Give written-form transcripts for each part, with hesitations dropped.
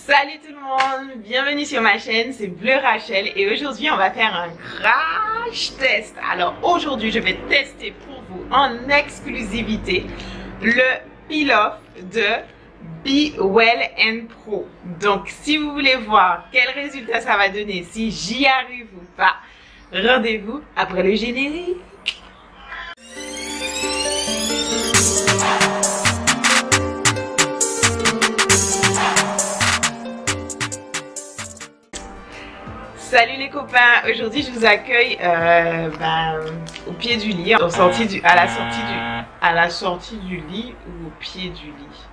Salut tout le monde, bienvenue sur ma chaîne, c'est Bleu Rachel et aujourd'hui on va faire un crash test. Alors aujourd'hui je vais tester pour vous en exclusivité le peel-off de Be Well & Pro. Donc si vous voulez voir quel résultat ça va donner, si j'y arrive ou pas, rendez-vous après le générique. Salut les copains, aujourd'hui je vous accueille au pied du lit, à la sortie du lit ou au pied du lit.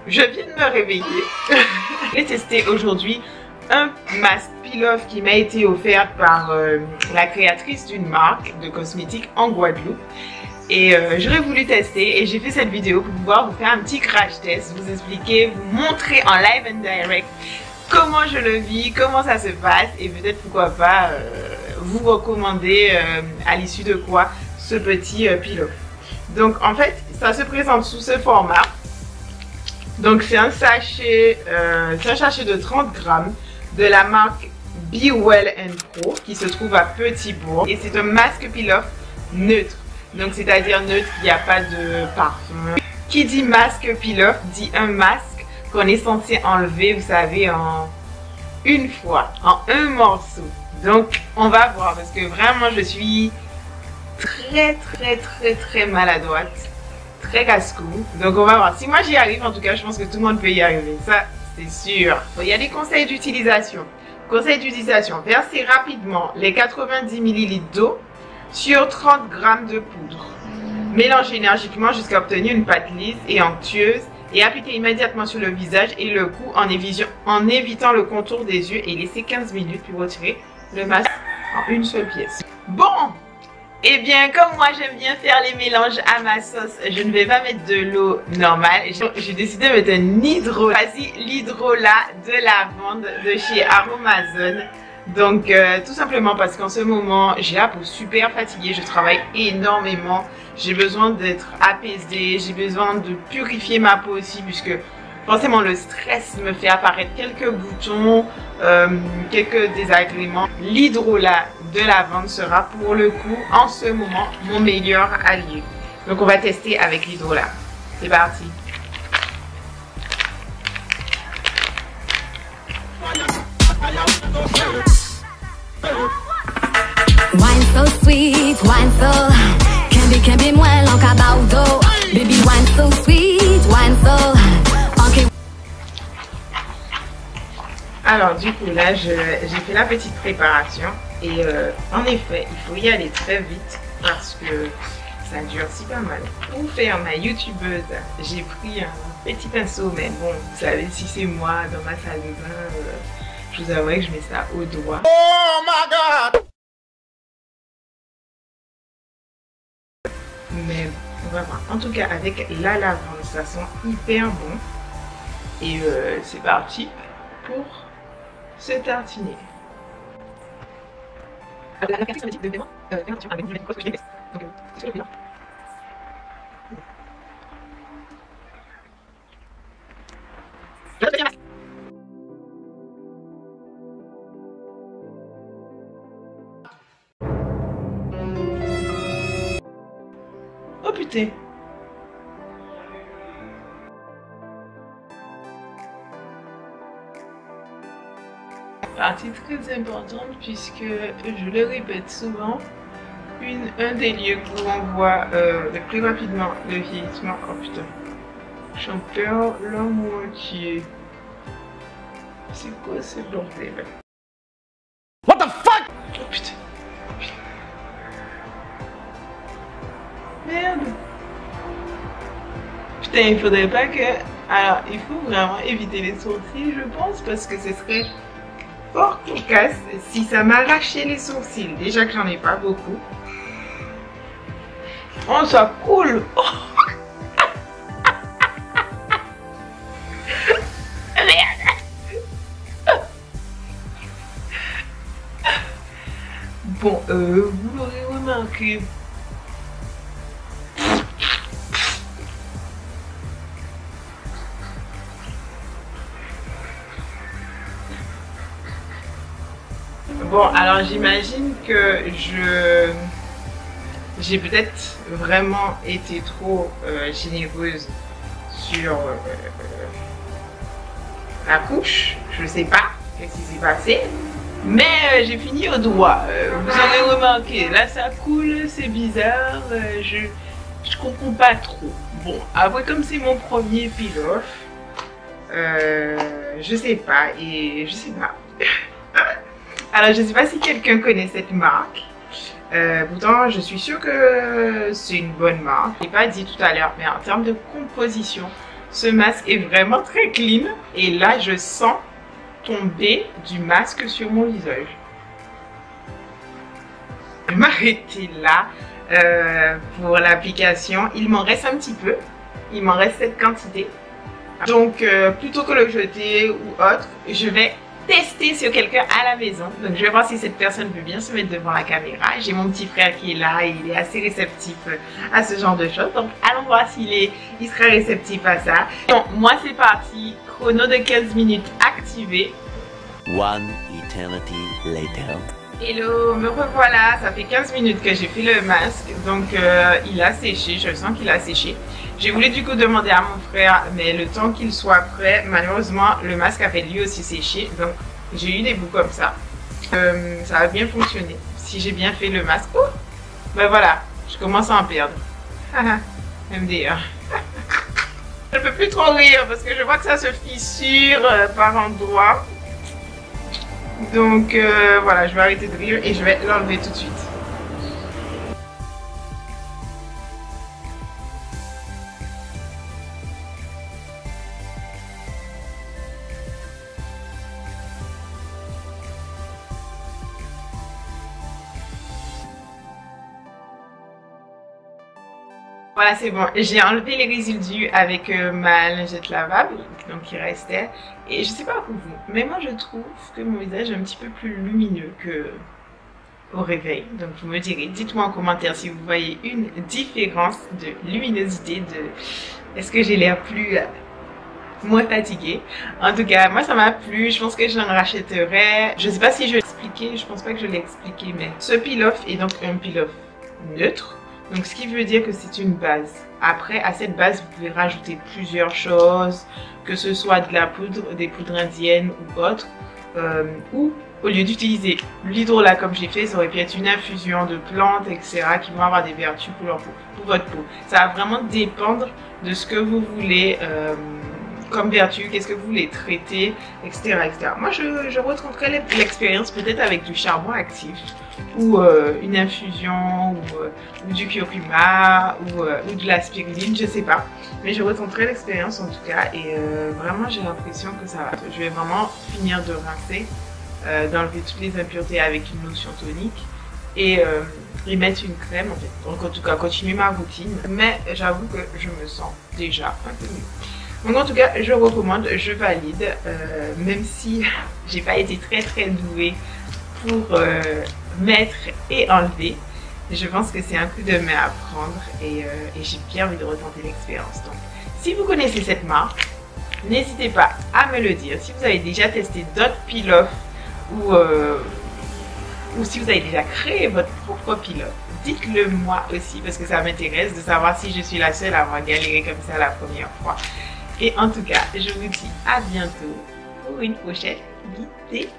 Je viens de me réveiller. Je vais tester aujourd'hui un masque peel-off qui m'a été offert par la créatrice d'une marque de cosmétiques en Guadeloupe. Et j'aurais voulu tester et j'ai fait cette vidéo pour pouvoir vous faire un petit crash test, vous expliquer, vous montrer en live and direct comment je le vis, comment ça se passe et peut-être pourquoi pas vous recommander à l'issue de quoi ce petit peel-off. Donc en fait ça se présente sous ce format. Donc c'est un sachet de 30 grammes de la marque Be Well & Pro qui se trouve à Petit-Bourg et c'est un masque peel-off neutre. Donc c'est à dire neutre, il n'y a pas de parfum. Qui dit masque peel-off dit un masque qu'on est censé enlever, vous savez, en une fois, en un morceau. Donc on va voir parce que vraiment je suis très maladroite, très casse-cou. Donc on va voir. Si moi j'y arrive, en tout cas je pense que tout le monde peut y arriver, ça c'est sûr. Il y a des conseils d'utilisation. Conseil d'utilisation, versez rapidement les 90 ml d'eau sur 30 g de poudre. Mélangez énergiquement jusqu'à obtenir une pâte lisse et onctueuse et appliquez immédiatement sur le visage et le cou en évitant le contour des yeux et laissez 15 minutes puis retirez le masque en une seule pièce. Bon, et bien comme moi j'aime bien faire les mélanges à ma sauce, je ne vais pas mettre de l'eau normale. J'ai décidé de mettre un hydrolat. Voici l'hydrolat de lavande de chez Aromazone. Donc tout simplement parce qu'en ce moment j'ai la peau super fatiguée, je travaille énormément, j'ai besoin d'être apaisée, j'ai besoin de purifier ma peau aussi puisque forcément le stress me fait apparaître quelques boutons, quelques désagréments. L'hydrolat de lavande sera pour le coup en ce moment mon meilleur allié. Donc on va tester avec l'hydrolat. C'est parti. Wine so sweet, wine so can be moins long qu'abaudo. Baby wine so sweet, wine so okay. Alors du coup là j'ai fait la petite préparation et en effet il faut y aller très vite parce que ça durcit pas mal. Pour faire ma youtubeuse j'ai pris un petit pinceau, mais bon vous savez si c'est moi dans ma salle de bain, je vous avouerai que je mets ça au doigt. Oh my god! Mais on va voir. En tout cas avec la lavande ça sent hyper bon. Et c'est parti pour se tartiner. Oh putain! Partie très importante puisque je le répète souvent, un des lieux où on voit le plus rapidement le vieillissement. Oh putain, j'en perds la moitié. C'est quoi ce bordel? What the fuck? Oh putain. Merde. Putain, il faudrait pas que... Alors, il faut vraiment éviter les sourcils, je pense, parce que ce serait fort cocasse si ça m'arrachait les sourcils. Déjà que j'en ai pas beaucoup. Oh, ça coule. Oh. Merde. Bon, vous l'aurez remarqué. Bon, alors j'imagine que j'ai peut-être vraiment été trop généreuse sur la couche. Je sais pas qu'est-ce qui s'est passé. Mais j'ai fini au doigt. Vous aurez remarqué, là ça coule, c'est bizarre. Je comprends pas trop. Bon, après comme c'est mon premier peel-off, je sais pas. Alors je sais pas si quelqu'un connaît cette marque. Pourtant je suis sûre que c'est une bonne marque. Je l'ai pas dit tout à l'heure, mais en termes de composition, ce masque est vraiment très clean. Et là je sens tomber du masque sur mon visage. Je vais m'arrêter là pour l'application. Il m'en reste un petit peu. Il m'en reste cette quantité. Donc plutôt que le jeter ou autre, je vais tester sur quelqu'un à la maison. Donc je vais voir si cette personne veut bien se mettre devant la caméra. J'ai mon petit frère qui est là et il est assez réceptif à ce genre de choses. Donc allons voir s'il sera réceptif à ça. Bon, moi c'est parti. Chrono de 15 minutes activé. One eternity later. Hello, me revoilà. Ça fait 15 minutes que j'ai fait le masque. Donc il a séché. Je sens qu'il a séché. J'ai voulu du coup demander à mon frère, mais le temps qu'il soit prêt, malheureusement le masque avait lui aussi séché. Donc j'ai eu des bouts comme ça. Ça a bien fonctionné. Si j'ai bien fait le masque. Oh, ben voilà, je commence à en perdre. MDR. Je peux plus trop rire parce que je vois que ça se fissure par endroits. Donc voilà, je vais arrêter de rire et je vais l'enlever tout de suite. Voilà, c'est bon. J'ai enlevé les résidus avec ma lingette lavable, donc qui restait. Et je sais pas pour vous, mais moi je trouve que mon visage est un petit peu plus lumineux que au réveil. Donc vous me direz, dites-moi en commentaire si vous voyez une différence de luminosité, est-ce que j'ai l'air plus moins fatiguée. En tout cas, moi ça m'a plu. Je pense que je l'en rachèterai. Je sais pas si je l'ai expliqué, je pense pas que je l'ai expliqué, mais ce peel-off est donc un peel-off neutre. Donc ce qui veut dire que c'est une base. Après, à cette base, vous pouvez rajouter plusieurs choses, que ce soit de la poudre, des poudres indiennes ou autres. Ou au lieu d'utiliser l'hydrolat comme j'ai fait, ça aurait pu être une infusion de plantes, etc. qui vont avoir des vertus pour votre peau. Ça va vraiment dépendre de ce que vous voulez comme vertu, qu'est-ce que vous voulez traiter, etc. Moi, je retrouverai l'expérience peut-être avec du charbon actif ou une infusion ou du curcuma ou de la spiruline, je sais pas. Mais je retrouverai l'expérience en tout cas et vraiment j'ai l'impression que ça va. Je vais vraiment finir de rincer, d'enlever toutes les impuretés avec une lotion tonique et mettre une crème en fait. Donc en tout cas continuer ma routine. Mais j'avoue que je me sens déjà un peu mieux. Donc en tout cas, je recommande, je valide, même si j'ai pas été très douée pour mettre et enlever. Je pense que c'est un coup de main à prendre et j'ai bien envie de retenter l'expérience. Donc, si vous connaissez cette marque, n'hésitez pas à me le dire. Si vous avez déjà testé d'autres peel-off ou si vous avez déjà créé votre propre peel-off, dites-le moi aussi parce que ça m'intéresse de savoir si je suis la seule à avoir galéré comme ça la première fois. Et en tout cas, je vous dis à bientôt pour une prochaine vidéo.